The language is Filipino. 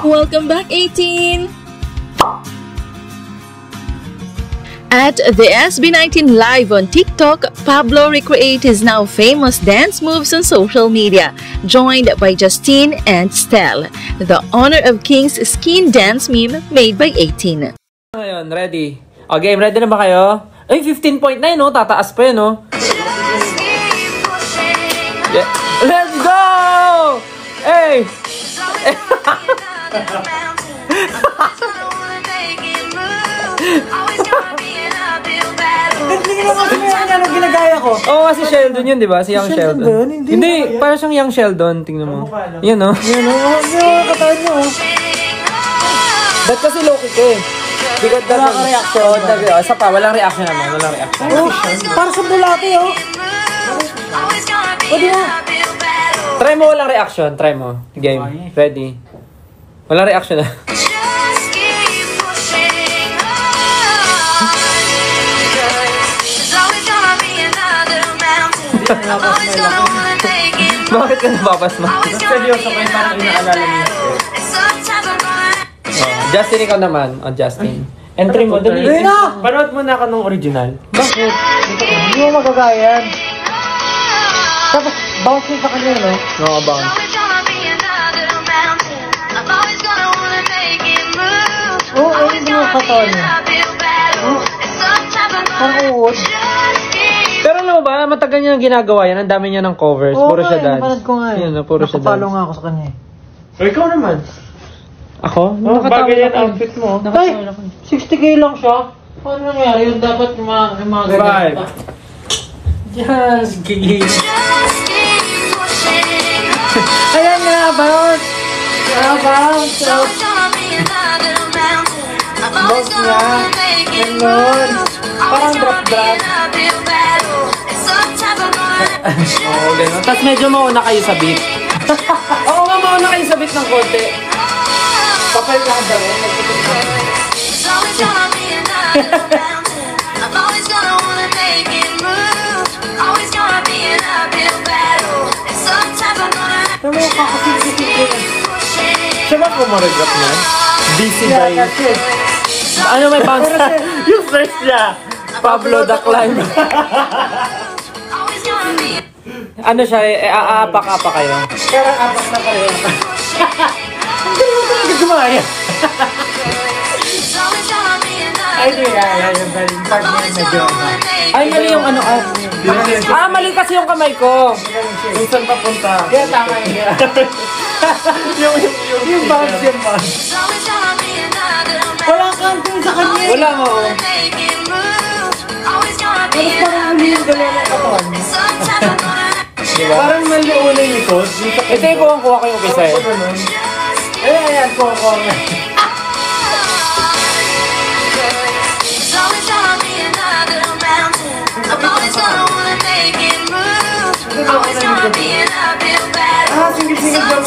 Welcome back, 18! At the SB19 Live on TikTok, Pablo recreates his now famous dance moves on social media, joined by Justine and Stel, the Honor of Kings skin dance meme made by 18. Ngayon, ready? O, game, ready na ba kayo? Ay, 15.9, no? Tataas pa yun, no? Yeah. Let's go! Hey! Hindi naman kasi ano ginagaya ko. Oo, kasi Sheldon yun, di ba? Si Young Sheldon. Hindi, parang siyang Young Sheldon. Tingnan mo. Yan, no? Yan, yung katawan nyo. Ba't kasi low-kick eh? Because wala ka reaction. Isa pa, walang reaction naman. Walang reaction. Oh, para sa bulate, oh. O, di ba? Try mo walang reaction. Try mo. Game. Ready? Walang reaction na. Bakit ka nababasma? Seryoso ko yung parang inaalala niya. Justin, ikaw naman. O, Justin. Entry mo, dali. Panood mo na ako nung original. Bakit? Hindi mo magagaya yan. Tapos, bounce mo sa kanya, no? No, bounce. Oo, hindi mo katawan niya. Parang uod. Pero alam mo ba, matagal niya ginagawa yan. Ang dami niya ng covers. Oo, Puro siya dance. napanood ko nga eh. Yan, puro siya Nakapalo dance. nga ako sa kanya eh. O, ikaw naman. Ako? Oh, bagay yan outfit mo. Ay, 60k lang siya. Paano nangyari yun? Dapat yung mga ganyan pa. Just gigil. Ayan nga, bounce! Bounce! Bounce niya. Ganun. Parang drop-drop. Oo, gano'n. Tapos medyo mauna kayo sa beat. Oo nga, mauna kayo sa beat ng konti. Kapal lang ba rin? Ano mo kakasip-sip ko? Siya ba kumaregrap niya? Busy Yeah, by... kasi. Ano may bounce? Yung first niya. Pablo the Climb. Ano siya, aapak-apak kayo? Parang apak na pareho. Hindi mo talaga gumaya. Ay, di kaya. Yung part niya medyo. Ay, mali yung ano. Mali kasi yung kamay ko. Kung saan papunta. Kaya tama yun. Yung bounce, yung bounce. Wala kang tingin sa kanya. Wala mo. Tapos parang huli yung galaw ng katawan niya. Diba? Parang maliuna yung likod. Ito yung kuha ko yung kisa eh. Ayan, koko. Singil-singil daw